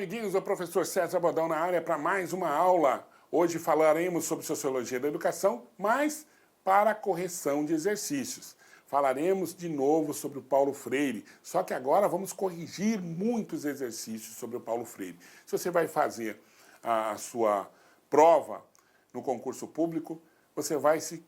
amiguinhos, o professor César Bodão na área para mais uma aula. Hoje falaremos sobre Sociologia da Educação, mas para correção de exercícios. Falaremos de novo sobre o Paulo Freire, só que agora vamos corrigir muitos exercícios sobre o Paulo Freire. Se você vai fazer a sua prova no concurso público, você vai se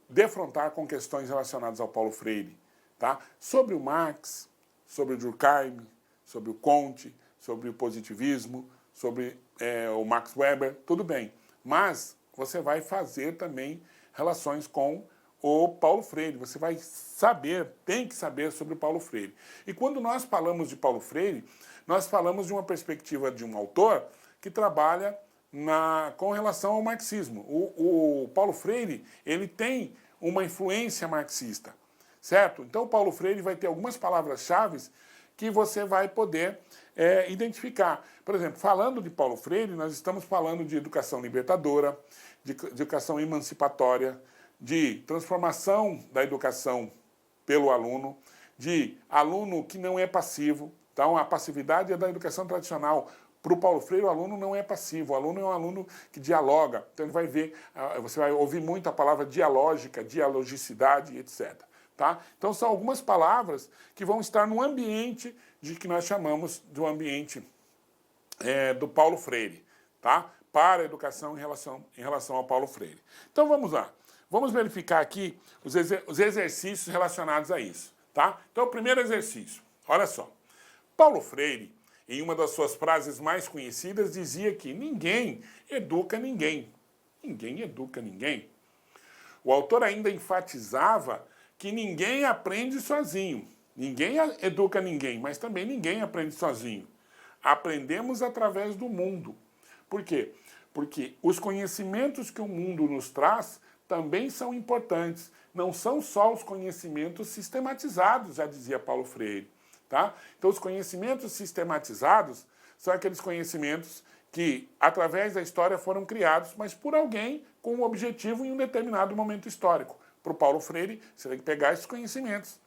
defrontar com questões relacionadas ao Paulo Freire, tá? Sobre o Marx, sobre o Durkheim, sobre o Comte, sobre o positivismo, sobre o Max Weber, tudo bem. Mas você vai fazer também relações com o Paulo Freire. Você vai saber, tem que saber sobre o Paulo Freire. E quando nós falamos de Paulo Freire, nós falamos de uma perspectiva de um autor que trabalha com relação ao marxismo. O Paulo Freire, ele tem uma influência marxista, certo? Então o Paulo Freire vai ter algumas palavras-chave que você vai poder identificar. Por exemplo, falando de Paulo Freire, nós estamos falando de educação libertadora, de educação emancipatória, de transformação da educação pelo aluno, de aluno que não é passivo. Então, a passividade é da educação tradicional. Para o Paulo Freire, o aluno não é passivo, o aluno é um aluno que dialoga. Então, ele vai ver, você vai ouvir muito a palavra dialógica, dialogicidade, etc. Tá? Então, são algumas palavras que vão estar no ambiente de que nós chamamos do ambiente do Paulo Freire, tá? Para a educação em relação ao Paulo Freire. Então, vamos lá. Vamos verificar aqui os exercícios relacionados a isso, tá? Então, o primeiro exercício, olha só. Paulo Freire, em uma das suas frases mais conhecidas, dizia que ninguém educa ninguém. Ninguém educa ninguém. O autor ainda enfatizava que ninguém aprende sozinho. Ninguém educa ninguém, mas também ninguém aprende sozinho. Aprendemos através do mundo. Por quê? Porque os conhecimentos que o mundo nos traz também são importantes. Não são só os conhecimentos sistematizados, já dizia Paulo Freire. Tá? Então, os conhecimentos sistematizados são aqueles conhecimentos que, através da história, foram criados, mas por alguém com um objetivo em um determinado momento histórico. Para o Paulo Freire, você tem que pegar esses conhecimentos,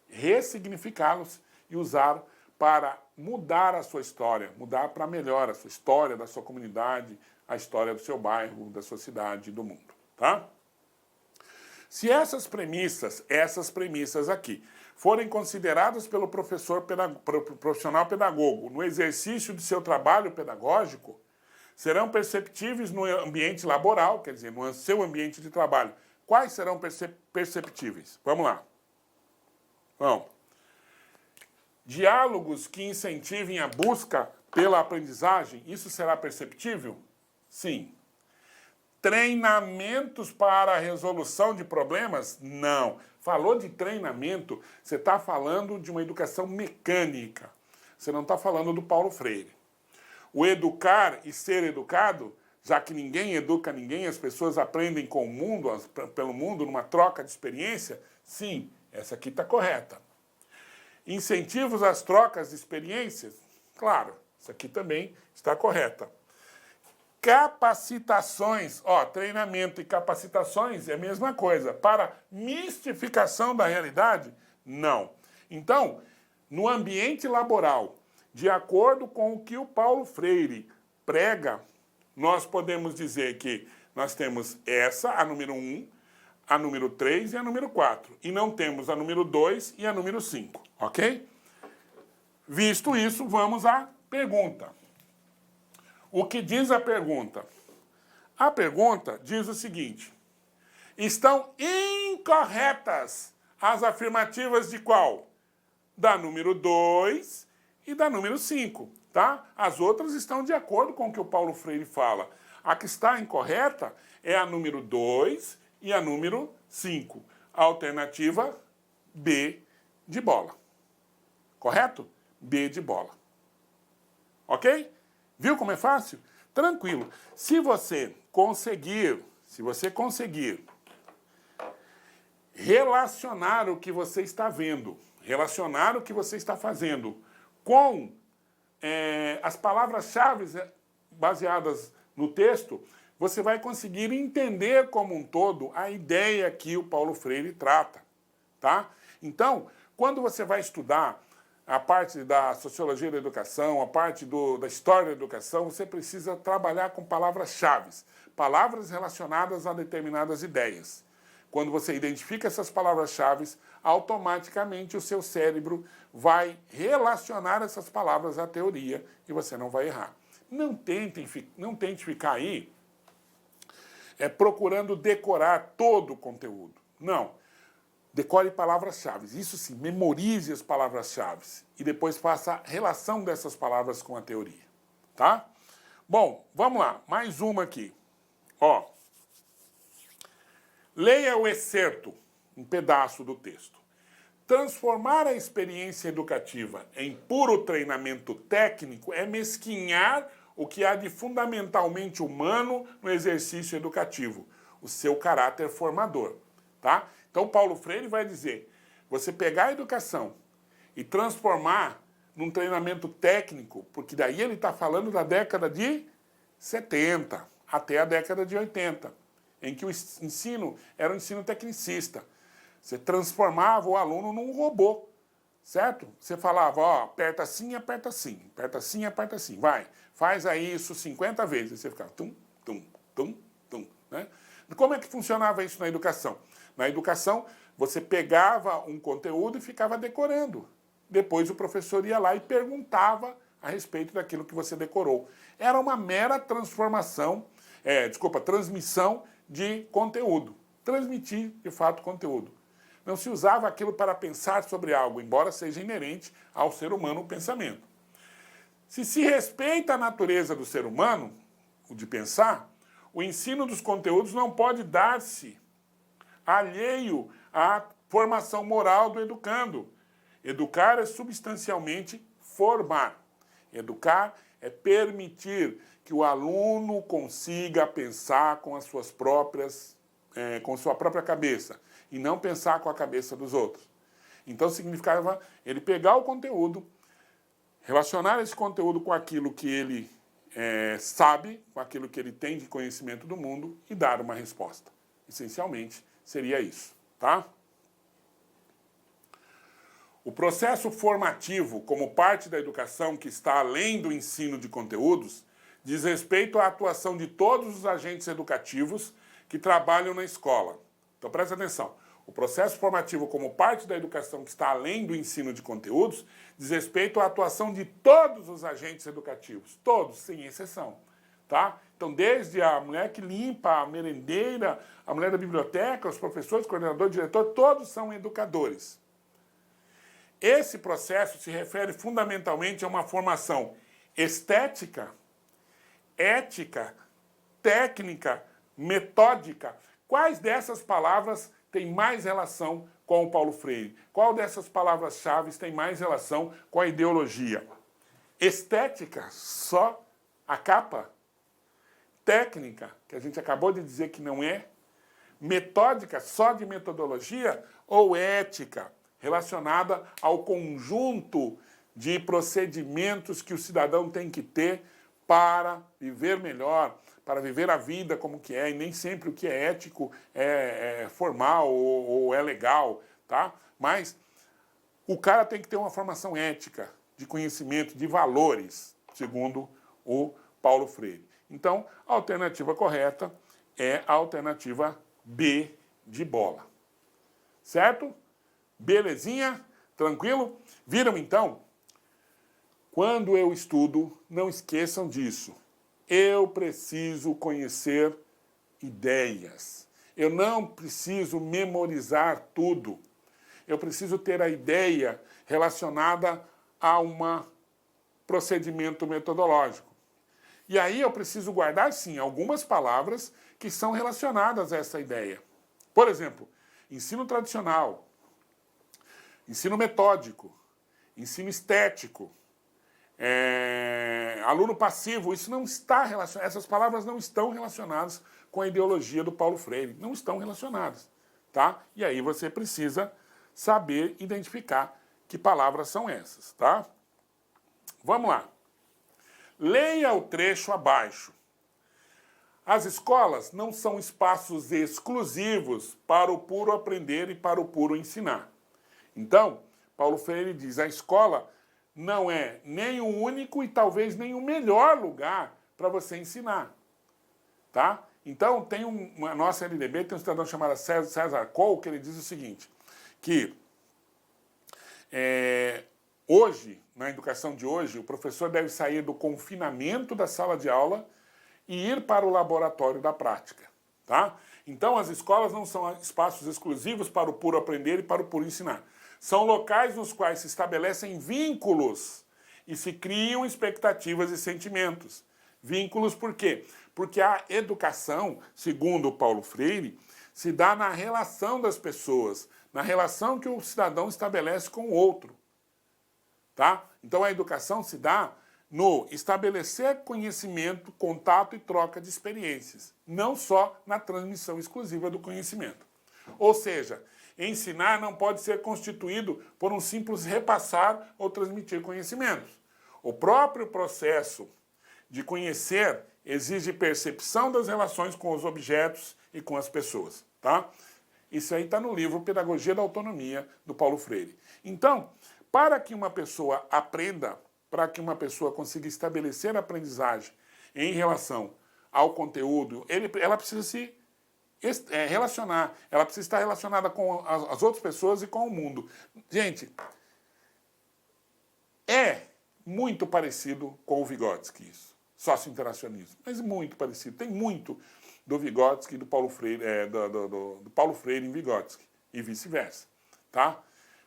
ressignificá-los e usar para mudar a sua história, mudar para melhor a sua história, da sua comunidade, a história do seu bairro, da sua cidade e do mundo. Tá? Se essas premissas aqui, forem consideradas pelo profissional pedagogo no exercício de seu trabalho pedagógico, serão perceptíveis no ambiente laboral, quer dizer, no seu ambiente de trabalho. Quais serão perceptíveis? Vamos lá. Bom, diálogos que incentivem a busca pela aprendizagem, isso será perceptível? Sim. Treinamentos para a resolução de problemas? Não. Falou de treinamento, você está falando de uma educação mecânica. Você não está falando do Paulo Freire. O educar e ser educado, já que ninguém educa ninguém, as pessoas aprendem com o mundo, pelo mundo, numa troca de experiência, sim, essa aqui está correta. Incentivos às trocas de experiências? Claro, isso aqui também está correta. Capacitações, treinamento e capacitações é a mesma coisa. Para mistificação da realidade? Não. Então, no ambiente laboral, de acordo com o que o Paulo Freire prega, nós podemos dizer que nós temos essa, a número 1, a número 3 e a número 4. E não temos a número 2 e a número 5, ok? Visto isso, vamos à pergunta. O que diz a pergunta? A pergunta diz o seguinte: estão incorretas as afirmativas de qual? Da número 2 e da número 5, tá? As outras estão de acordo com o que o Paulo Freire fala. A que está incorreta é a número 2 e a número 5. A alternativa B de bola. Correto? B de bola. Ok? Viu como é fácil? Tranquilo. Se você conseguir relacionar o que você está vendo, relacionar o que você está fazendo com as palavras-chave baseadas no texto, você vai conseguir entender como um todo a ideia que o Paulo Freire trata, tá? Então, quando você vai estudar a parte da sociologia da educação, a parte da história da educação, você precisa trabalhar com palavras-chave, palavras relacionadas a determinadas ideias. Quando você identifica essas palavras-chave, automaticamente o seu cérebro vai relacionar essas palavras à teoria e você não vai errar. Não tente ficar aí procurando decorar todo o conteúdo. Não. Decore palavras-chave. Isso sim, memorize as palavras-chave e depois faça a relação dessas palavras com a teoria. Tá? Bom, vamos lá. Mais uma aqui. Ó. Leia o excerto, um pedaço do texto. Transformar a experiência educativa em puro treinamento técnico é mesquinhar o que há de fundamentalmente humano no exercício educativo, o seu caráter formador. Tá? Então, Paulo Freire vai dizer, você pegar a educação e transformar num treinamento técnico, porque daí ele está falando da década de 70 até a década de 80, em que o ensino era um ensino tecnicista. Você transformava o aluno num robô, certo? Você falava, ó, aperta assim, aperta assim, aperta assim, aperta assim, vai, faz aí isso 50 vezes. Você ficava tum, tum, tum, tum, né? Como é que funcionava isso na educação? Na educação, você pegava um conteúdo e ficava decorando. Depois o professor ia lá e perguntava a respeito daquilo que você decorou. Era uma mera transmissão de conteúdo. Transmitir, de fato, conteúdo. Não se usava aquilo para pensar sobre algo, embora seja inerente ao ser humano o pensamento. Se respeita a natureza do ser humano, o de pensar, o ensino dos conteúdos não pode dar-se alheio à formação moral do educando. Educar é substancialmente formar. Educar é permitir que o aluno consiga pensar com as suas próprias, com sua própria cabeça, e não pensar com a cabeça dos outros. Então significava ele pegar o conteúdo, relacionar esse conteúdo com aquilo que ele sabe, com aquilo que ele tem de conhecimento do mundo e dar uma resposta. Essencialmente seria isso, tá? O processo formativo, como parte da educação que está além do ensino de conteúdos, diz respeito à atuação de todos os agentes educativos que trabalham na escola. Então presta atenção. O processo formativo, como parte da educação que está além do ensino de conteúdos, diz respeito à atuação de todos os agentes educativos. Todos, sem exceção. Tá? Então, desde a mulher que limpa, a merendeira, a mulher da biblioteca, os professores, coordenador, diretor, todos são educadores. Esse processo se refere fundamentalmente a uma formação estética, ética, técnica, metódica. Quais dessas palavras têm mais relação com o Paulo Freire? Qual dessas palavras-chave tem mais relação com a ideologia? Estética, só a capa? Técnica, que a gente acabou de dizer que não é? Metódica, só de metodologia? Ou ética, relacionada ao conjunto de procedimentos que o cidadão tem que ter para viver melhor, para viver a vida como que é, e nem sempre o que é ético é formal ou é legal, tá? Mas o cara tem que ter uma formação ética, de conhecimento, de valores, segundo o Paulo Freire. Então, a alternativa correta é a alternativa B de bola. Certo? Belezinha? Tranquilo? Viram então? Quando eu estudo, não esqueçam disso. Eu preciso conhecer ideias. Eu não preciso memorizar tudo. Eu preciso ter a ideia relacionada a um procedimento metodológico. E aí eu preciso guardar, sim, algumas palavras que são relacionadas a essa ideia. Por exemplo, ensino tradicional, ensino metódico, ensino estético, aluno passivo, isso não está relacionado, essas palavras não estão relacionadas com a ideologia do Paulo Freire, não estão relacionadas, tá? E aí você precisa saber identificar que palavras são essas, tá? Vamos lá. Leia o trecho abaixo. As escolas não são espaços exclusivos para o puro aprender e para o puro ensinar. Então, Paulo Freire diz, a escola não é nem o único e talvez nem o melhor lugar para você ensinar. Tá? Então, tem uma nossa LDB, tem um cidadão chamado César Cole, que ele diz o seguinte, que hoje, na educação de hoje, o professor deve sair do confinamento da sala de aula e ir para o laboratório da prática. Tá? Então, as escolas não são espaços exclusivos para o puro aprender e para o puro ensinar. São locais nos quais se estabelecem vínculos e se criam expectativas e sentimentos. Vínculos por quê? Porque a educação, segundo o Paulo Freire, se dá na relação das pessoas, na relação que o cidadão estabelece com o outro. Tá? Então, a educação se dá no estabelecer conhecimento, contato e troca de experiências, não só na transmissão exclusiva do conhecimento. Ou seja, ensinar não pode ser constituído por um simples repassar ou transmitir conhecimentos. O próprio processo de conhecer exige percepção das relações com os objetos e com as pessoas. Tá? Isso aí está no livro Pedagogia da Autonomia, do Paulo Freire. Então, para que uma pessoa aprenda, para que uma pessoa consiga estabelecer a aprendizagem em relação ao conteúdo, ela precisa se relacionar, ela precisa estar relacionada com as outras pessoas e com o mundo. Gente, é muito parecido com o Vygotsky isso, sócio-interacionismo, mas muito parecido. Tem muito do Vygotsky e do Paulo Freire, do Paulo Freire em Vygotsky e vice-versa, tá?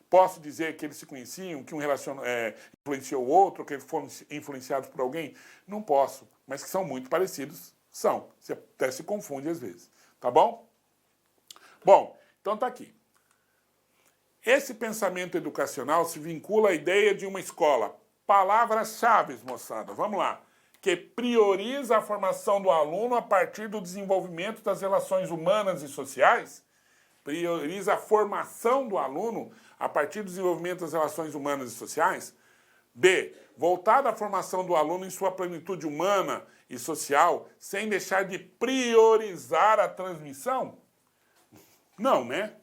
Posso dizer que eles se conheciam, que um influenciou o outro, que eles foram influenciados por alguém? Não posso, mas que são muito parecidos, são. Você até se confunde às vezes, tá bom? Bom, então tá aqui. Esse pensamento educacional se vincula à ideia de uma escola. Palavras-chave, moçada, vamos lá. Que prioriza a formação do aluno a partir do desenvolvimento das relações humanas e sociais. Prioriza a formação do aluno a partir do desenvolvimento das relações humanas e sociais. B. Voltada à formação do aluno em sua plenitude humana e social, sem deixar de priorizar a transmissão? Não, né?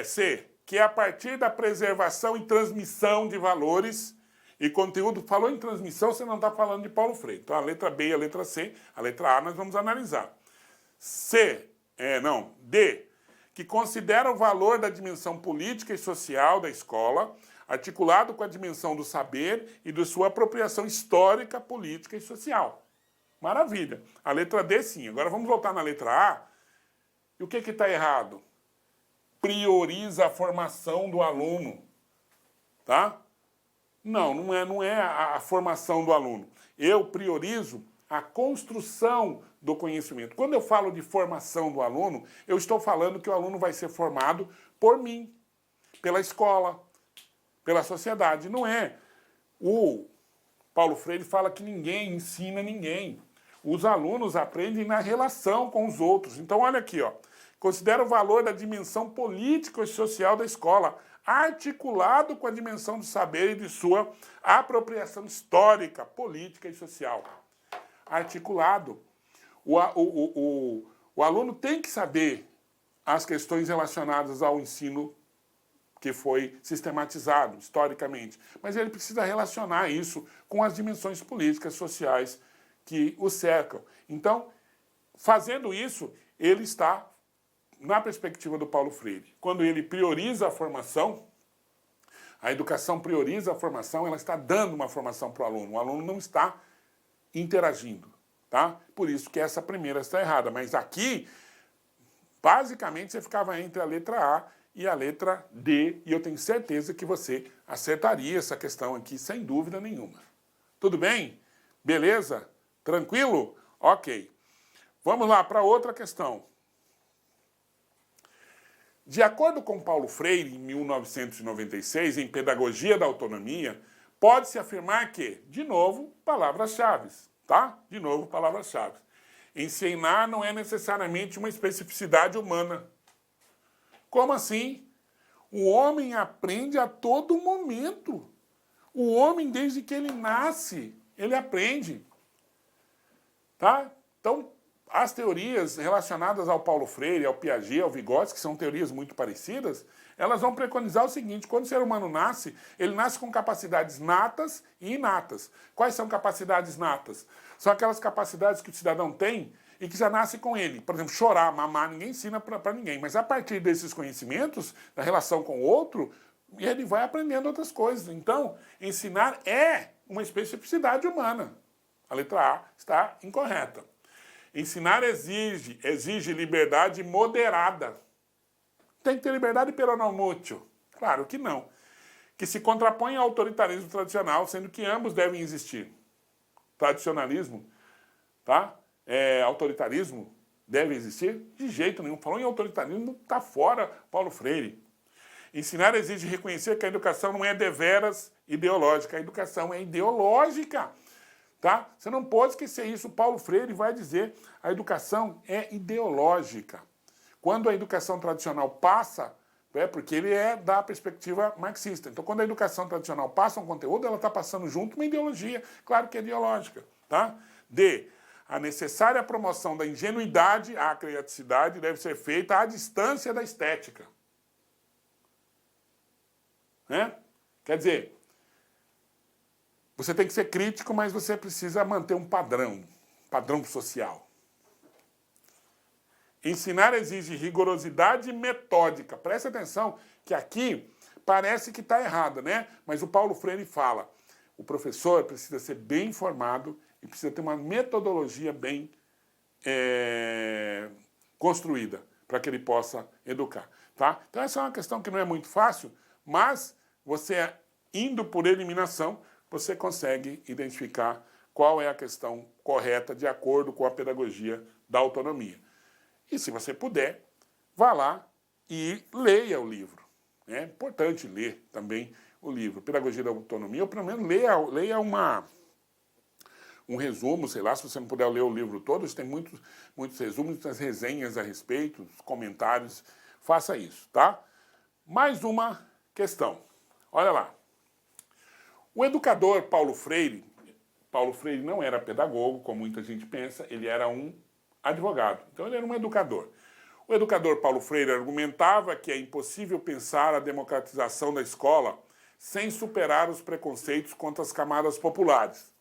C. Que a partir da preservação e transmissão de valores e conteúdo, falou em transmissão, você não está falando de Paulo Freire. Então, a letra B e a letra C, a letra A nós vamos analisar. D. Que considera o valor da dimensão política e social da escola, articulado com a dimensão do saber e de sua apropriação histórica, política e social. Maravilha. A letra D, sim. Agora vamos voltar na letra A. E o que está errado? Prioriza a formação do aluno. Tá? Não é a formação do aluno. Eu priorizo a construção do conhecimento. Quando eu falo de formação do aluno, eu estou falando que o aluno vai ser formado por mim, pela escola, pela sociedade. Não é. O Paulo Freire fala que ninguém ensina ninguém. Os alunos aprendem na relação com os outros. Então, olha aqui, ó. Considera o valor da dimensão política e social da escola, articulado com a dimensão do saber e de sua apropriação histórica, política e social. Articulado. O aluno tem que saber as questões relacionadas ao ensino que foi sistematizado historicamente, mas ele precisa relacionar isso com as dimensões políticas, sociais que o cercam. Então, fazendo isso, ele está na perspectiva do Paulo Freire. Quando ele prioriza a formação, a educação prioriza a formação, ela está dando uma formação para o aluno. O aluno não está interagindo, tá? Por isso que essa primeira está errada. Mas aqui, basicamente, você ficava entre a letra A e a letra D, e eu tenho certeza que você acertaria essa questão aqui, sem dúvida nenhuma. Tudo bem? Beleza? Tranquilo? Ok. Vamos lá para outra questão. De acordo com Paulo Freire, em 1996, em Pedagogia da Autonomia, pode-se afirmar que, de novo, palavras-chave, tá? De novo, palavras-chave. Ensinar não é necessariamente uma especificidade humana. Como assim? O homem aprende a todo momento. O homem, desde que ele nasce, ele aprende. Tá? Então, as teorias relacionadas ao Paulo Freire, ao Piaget, ao Vygotsky, que são teorias muito parecidas, elas vão preconizar o seguinte: quando o ser humano nasce, ele nasce com capacidades natas e inatas. Quais são capacidades natas? São aquelas capacidades que o cidadão tem e que já nasce com ele. Por exemplo, chorar, mamar, ninguém ensina para ninguém. Mas a partir desses conhecimentos, da relação com o outro, ele vai aprendendo outras coisas. Então, ensinar é uma especificidade humana. A letra A está incorreta. Ensinar exige liberdade moderada. Tem que ter liberdade pero não mútuo. Claro que não. Que se contrapõe ao autoritarismo tradicional, sendo que ambos devem existir. Tradicionalismo, tá? Autoritarismo deve existir? De jeito nenhum. Falou em autoritarismo, está fora Paulo Freire. Ensinar exige reconhecer que a educação não é deveras ideológica. A educação é ideológica. Tá? Você não pode esquecer isso. Paulo Freire vai dizer: a educação é ideológica. Quando a educação tradicional passa, porque ele é da perspectiva marxista. Então, quando a educação tradicional passa um conteúdo, ela está passando junto uma ideologia, claro que é ideológica. Tá? D. A necessária promoção da ingenuidade à criaticidade deve ser feita à distância da estética. Né? Quer dizer, você tem que ser crítico, mas você precisa manter um padrão social. Ensinar exige rigorosidade metódica. Presta atenção que aqui parece que está errado, né? Mas o Paulo Freire fala: o professor precisa ser bem informado e precisa ter uma metodologia bem construída para que ele possa educar. Tá? Então essa é uma questão que não é muito fácil, mas você indo por eliminação, você consegue identificar qual é a questão correta de acordo com a pedagogia da autonomia. E se você puder, vá lá e leia o livro. É importante ler também o livro, Pedagogia da Autonomia, ou pelo menos leia um resumo, sei lá, se você não puder ler o livro todo, tem muitos resumos, muitas resenhas a respeito, comentários, faça isso, tá? Mais uma questão, olha lá. O educador Paulo Freire não era pedagogo, como muita gente pensa, ele era um advogado, então ele era um educador. O educador Paulo Freire argumentava que é impossível pensar a democratização da escola sem superar os preconceitos contra as camadas populares,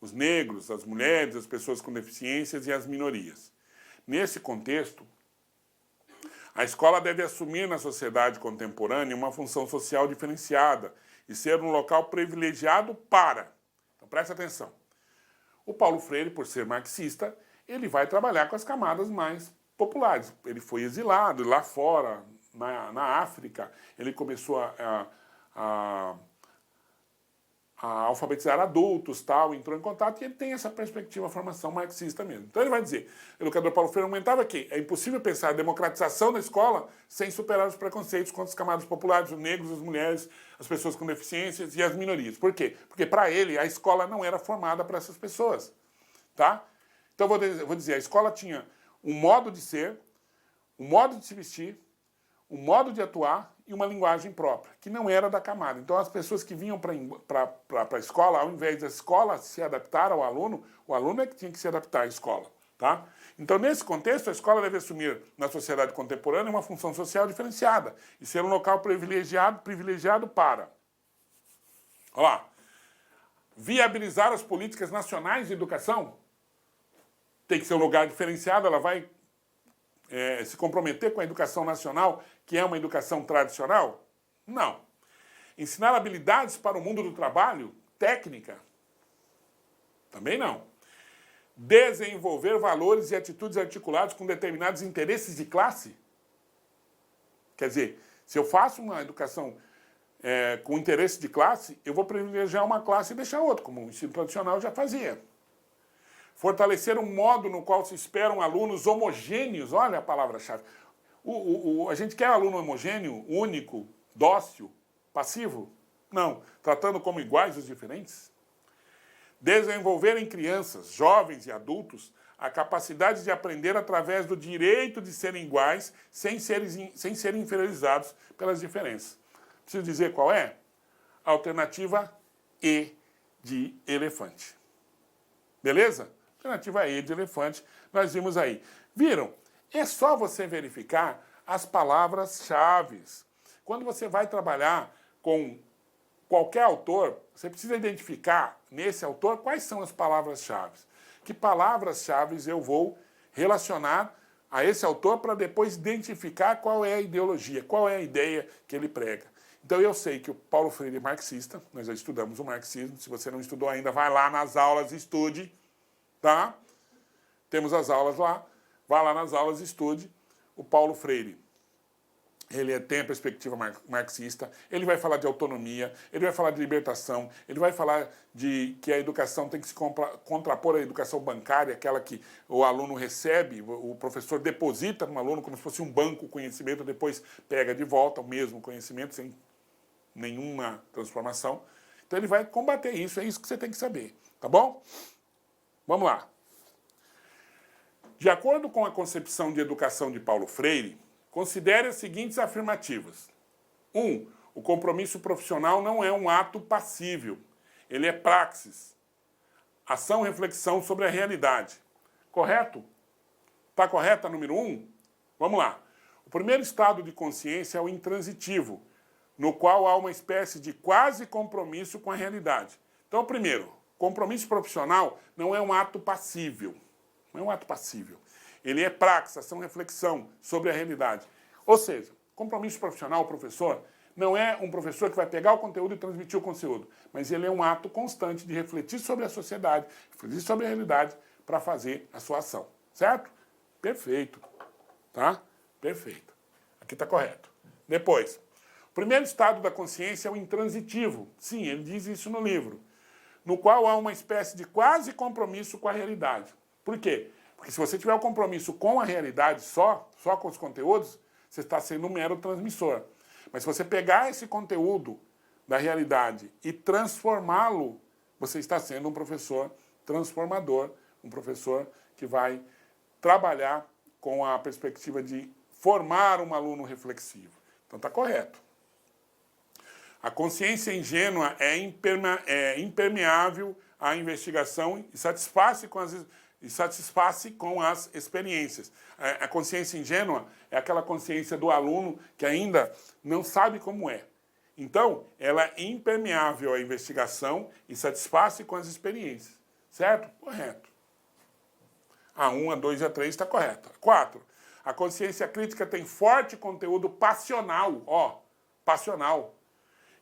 os negros, as mulheres, as pessoas com deficiências e as minorias. Nesse contexto, a escola deve assumir na sociedade contemporânea uma função social diferenciada e ser um local privilegiado para... Então presta atenção. O Paulo Freire, por ser marxista, ele vai trabalhar com as camadas mais populares. Ele foi exilado lá fora, na África, ele começou a alfabetizar adultos, tal, entrou em contato, e ele tem essa perspectiva, a formação marxista mesmo. Então ele vai dizer, o educador Paulo Freire argumentava que é impossível pensar a democratização da escola sem superar os preconceitos contra as camadas populares, os negros, as mulheres, as pessoas com deficiências e as minorias. Por quê? Porque para ele a escola não era formada para essas pessoas. Tá? Então eu vou dizer, a escola tinha um modo de ser, um modo de se vestir, um modo de atuar e uma linguagem própria, que não era da camada. Então as pessoas que vinham para a escola, ao invés da escola se adaptar ao aluno, o aluno é que tinha que se adaptar à escola. Tá? Então nesse contexto, a escola deve assumir na sociedade contemporânea uma função social diferenciada e ser um local privilegiado para... Olha lá. Viabilizar as políticas nacionais de educação. Tem que ser um lugar diferenciado, ela vai se comprometer com a educação nacional, que é uma educação tradicional? Não. Ensinar habilidades para o mundo do trabalho? Técnica? Também não. Desenvolver valores e atitudes articulados com determinados interesses de classe? Quer dizer, se eu faço uma educação com interesse de classe, eu vou privilegiar uma classe e deixar outra, como o ensino tradicional já fazia. Fortalecer um modo no qual se esperam alunos homogêneos, olha a palavra-chave. A gente quer aluno homogêneo, único, dócil, passivo? Não. Tratando como iguais os diferentes? Desenvolver em crianças, jovens e adultos a capacidade de aprender através do direito de serem iguais, sem serem inferiorizados pelas diferenças. Preciso dizer qual é? Alternativa E de elefante. Beleza? Alternativa E de elefante, nós vimos aí. Viram? É só você verificar as palavras-chave. Quando você vai trabalhar com qualquer autor, você precisa identificar nesse autor quais são as palavras-chave. Que palavras-chave eu vou relacionar a esse autor para depois identificar qual é a ideologia, qual é a ideia que ele prega. Então eu sei que o Paulo Freire é marxista, nós já estudamos o marxismo, se você não estudou ainda, vai lá nas aulas e estude, tá? Temos as aulas lá, vai lá nas aulas e estude. O Paulo Freire, ele tem a perspectiva marxista, ele vai falar de autonomia, ele vai falar de libertação, ele vai falar de que a educação tem que se contrapor à educação bancária, aquela que o aluno recebe, o professor deposita no aluno como se fosse um banco conhecimento, depois pega de volta o mesmo conhecimento sem nenhuma transformação. Então ele vai combater isso, é isso que você tem que saber, tá bom? Vamos lá. De acordo com a concepção de educação de Paulo Freire, considere as seguintes afirmativas. 1. O compromisso profissional não é um ato passível. Ele é praxis. Ação, reflexão sobre a realidade. Correto? Está correta a número 1? Vamos lá. O primeiro estado de consciência é o intransitivo, no qual há uma espécie de quase compromisso com a realidade. Então, primeiro, compromisso profissional não é um ato passível. Não é um ato passível. Ele é praxis, ação, reflexão sobre a realidade. Ou seja, compromisso profissional, professor, não é um professor que vai pegar o conteúdo e transmitir o conteúdo, mas ele é um ato constante de refletir sobre a sociedade, refletir sobre a realidade para fazer a sua ação. Certo? Perfeito. Tá? Perfeito. Aqui está correto. Depois, o primeiro estado da consciência é o intransitivo. Sim, ele diz isso no livro. No qual há uma espécie de quase compromisso com a realidade. Por quê? Porque se você tiver um compromisso com a realidade só com os conteúdos, você está sendo um mero transmissor. Mas se você pegar esse conteúdo da realidade e transformá-lo, você está sendo um professor transformador, um professor que vai trabalhar com a perspectiva de formar um aluno reflexivo. Então está correto. A consciência ingênua é impermeável à investigação e satisfaz com as experiências. A consciência ingênua é aquela consciência do aluno que ainda não sabe como é. Então, ela é impermeável à investigação e satisfaz com as experiências. Certo? Correto. A 1, a 2 e a 3 está correto. 4. A consciência crítica tem forte conteúdo passional. Passional.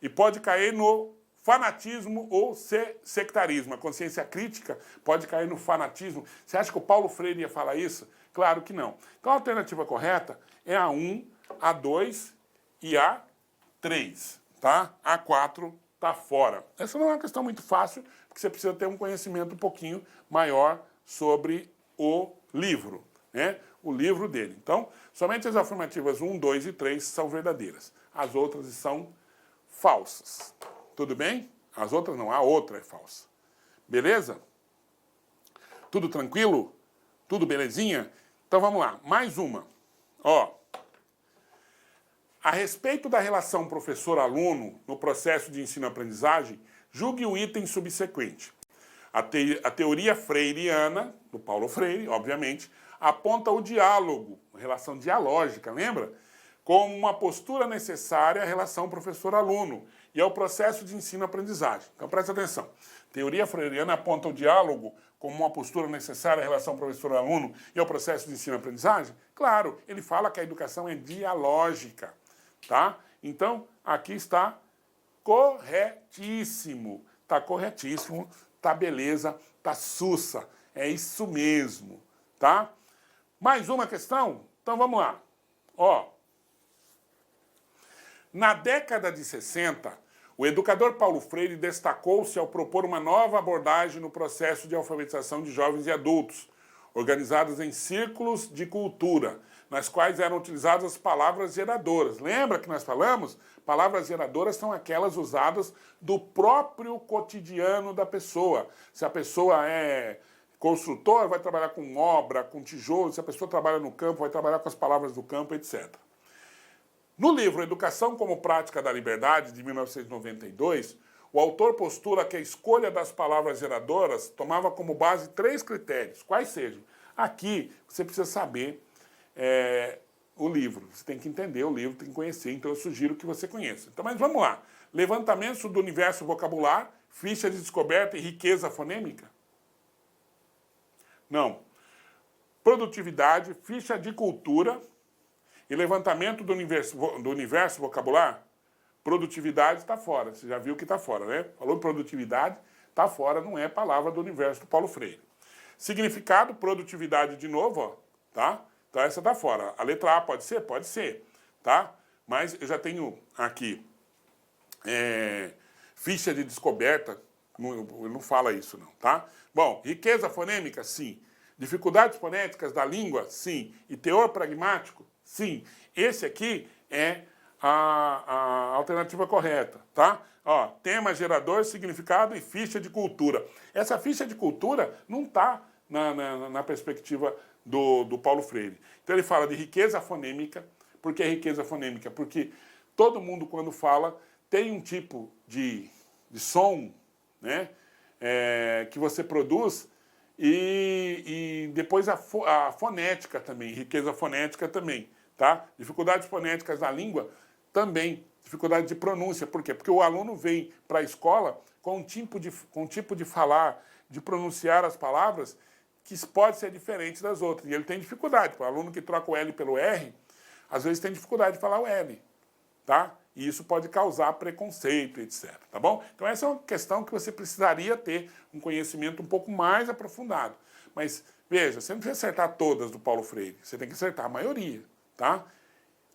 E pode cair no fanatismo ou sectarismo. A consciência crítica pode cair no fanatismo. Você acha que o Paulo Freire ia falar isso? Claro que não. Então a alternativa correta é a 1, a 2 e a 3. Tá? A 4 está fora. Essa não é uma questão muito fácil, porque você precisa ter um conhecimento um pouquinho maior sobre o livro, né? O livro dele. Então, somente as afirmativas 1, 2 e 3 são verdadeiras. As outras são falsas. Tudo bem? As outras não, a outra é falsa. Beleza? Tudo tranquilo? Tudo belezinha? Então vamos lá, mais uma. A respeito da relação professor-aluno no processo de ensino-aprendizagem, julgue o item subsequente. A teoria freiriana, do Paulo Freire, obviamente, aponta o diálogo, a relação dialógica, lembra? Como uma postura necessária à relação professor-aluno e ao processo de ensino-aprendizagem. Então, presta atenção. A teoria freiriana aponta o diálogo como uma postura necessária à relação professor-aluno e ao processo de ensino-aprendizagem? Claro, ele fala que a educação é dialógica, tá? Então, aqui está corretíssimo. Está corretíssimo, está beleza, está sussa. É isso mesmo, tá? Mais uma questão? Então, vamos lá. Na década de 60, o educador Paulo Freire destacou-se ao propor uma nova abordagem no processo de alfabetização de jovens e adultos, organizadas em círculos de cultura, nas quais eram utilizadas as palavras geradoras. Lembra que nós falamos? Palavras geradoras são aquelas usadas do próprio cotidiano da pessoa. Se a pessoa é construtor, vai trabalhar com obra, com tijolo. Se a pessoa trabalha no campo, vai trabalhar com as palavras do campo, etc. No livro Educação como Prática da Liberdade, de 1992, O autor postula que a escolha das palavras geradoras tomava como base 3 critérios, quais sejam. Aqui você precisa saber o livro, você tem que entender o livro, tem que conhecer, então eu sugiro que você conheça. Então, mas vamos lá. Levantamento do universo vocabular, ficha de descoberta e riqueza fonêmica? Não. Produtividade, ficha de cultura e levantamento do universo vocabular? Produtividade está fora, você já viu que está fora, né? Falou em produtividade, está fora, não é palavra do universo do Paulo Freire. Significado, produtividade de novo, ó, tá? Então essa está fora. A letra A pode ser? Pode ser, tá? Mas eu já tenho aqui ficha de descoberta, não fala isso não, tá? Bom, riqueza fonêmica, sim. Dificuldades fonéticas da língua, sim. E teor pragmático, sim. Esse aqui é a alternativa correta, tá? Ó, tema, gerador, significado e ficha de cultura. Essa ficha de cultura não está na perspectiva do Paulo Freire. Então ele fala de riqueza fonêmica. Por que riqueza fonêmica? Porque todo mundo, quando fala, tem um tipo de som, né, que você produz e depois a fonética também, riqueza fonética também, tá? Dificuldades fonéticas da língua também, dificuldade de pronúncia. Por quê? Porque o aluno vem para a escola com um tipo de falar, de pronunciar as palavras que pode ser diferente das outras. E ele tem dificuldade. O aluno que troca o L pelo R, às vezes tem dificuldade de falar o L, tá? E isso pode causar preconceito, etc. Tá bom? Então essa é uma questão que você precisaria ter um conhecimento um pouco mais aprofundado. Mas, veja, você não precisa acertar todas do Paulo Freire, você tem que acertar a maioria, tá?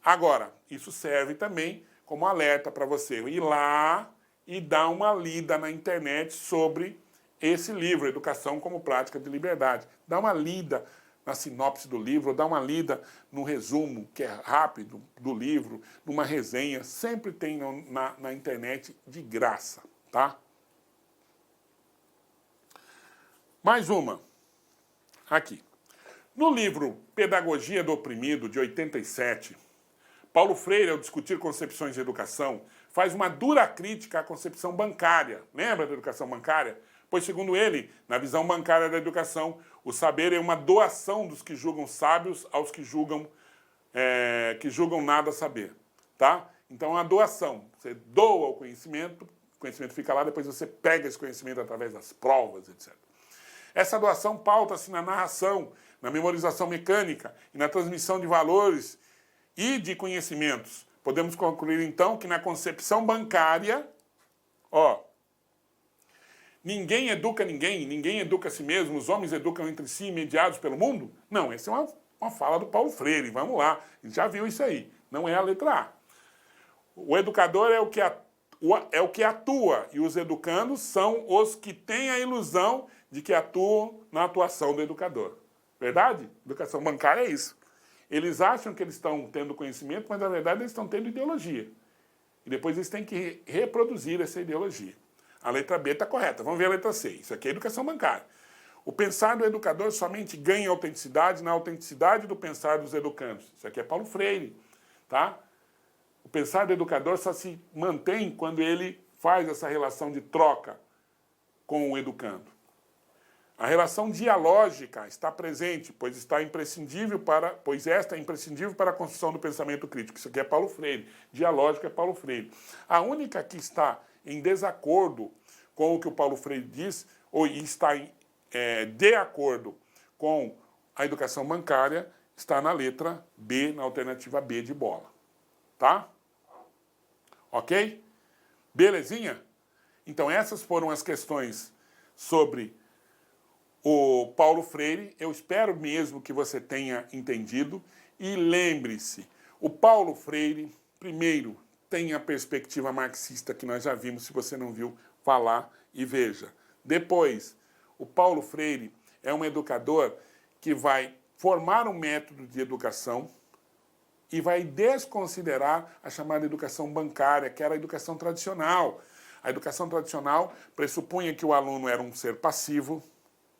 Agora, isso serve também como alerta para você ir lá e dar uma lida na internet sobre esse livro, Educação como Prática de Liberdade. Dá uma lida na sinopse do livro, dá uma lida no resumo, que é rápido, do livro, numa resenha, sempre tem na internet de graça, tá? Mais uma, aqui. No livro Pedagogia do Oprimido, de 87, Paulo Freire, ao discutir concepções de educação, faz uma dura crítica à concepção bancária. Lembra da educação bancária? Pois, segundo ele, na visão bancária da educação, o saber é uma doação dos que julgam sábios aos que julgam nada saber, tá? Então, é uma doação. Você doa o conhecimento fica lá, depois você pega esse conhecimento através das provas, etc. Essa doação pauta-se na narração, na memorização mecânica e na transmissão de valores e de conhecimentos. Podemos concluir, então, que na concepção bancária, ó, ninguém educa ninguém, ninguém educa a si mesmo, os homens educam entre si, mediados pelo mundo? Não, essa é uma fala do Paulo Freire, vamos lá, a gente já viu isso aí, não é a letra A. O educador é o que atua, e os educandos são os que têm a ilusão de que atuam na atuação do educador. Verdade? Educação bancária é isso. Eles acham que eles estão tendo conhecimento, mas na verdade eles estão tendo ideologia. E depois eles têm que reproduzir essa ideologia. A letra B está correta. Vamos ver a letra C. Isso aqui é educação bancária. O pensar do educador somente ganha autenticidade na autenticidade do pensar dos educandos. Isso aqui é Paulo Freire, tá? O pensar do educador só se mantém quando ele faz essa relação de troca com o educando. A relação dialógica está presente, pois esta é imprescindível para a construção do pensamento crítico. Isso aqui é Paulo Freire. Dialógica é Paulo Freire. A única que está em desacordo com o que o Paulo Freire diz, ou está de acordo com a educação bancária, está na letra B, na alternativa B de bola. Tá? Ok? Belezinha? Então essas foram as questões sobre o Paulo Freire. Eu espero mesmo que você tenha entendido. E lembre-se, o Paulo Freire, primeiro, tem a perspectiva marxista que nós já vimos, se você não viu, falar e veja. Depois, o Paulo Freire é um educador que vai formar um método de educação e vai desconsiderar a chamada educação bancária, que era a educação tradicional. A educação tradicional pressupunha que o aluno era um ser passivo,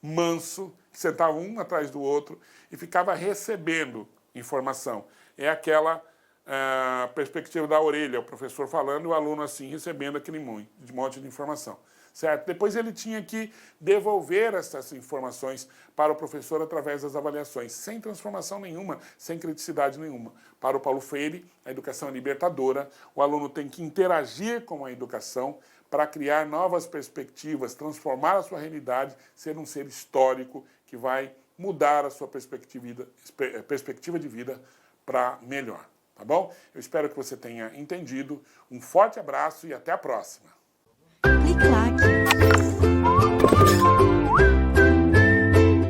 manso, que sentava um atrás do outro e ficava recebendo informação. É aquela a perspectiva da orelha, o professor falando e o aluno assim recebendo aquele monte de informação. Certo? Depois ele tinha que devolver essas informações para o professor através das avaliações, sem transformação nenhuma, sem criticidade nenhuma. Para o Paulo Freire, a educação é libertadora, o aluno tem que interagir com a educação para criar novas perspectivas, transformar a sua realidade, ser um ser histórico que vai mudar a sua perspectiva de vida para melhor. Tá bom? Eu espero que você tenha entendido. Um forte abraço e até a próxima. Clique like.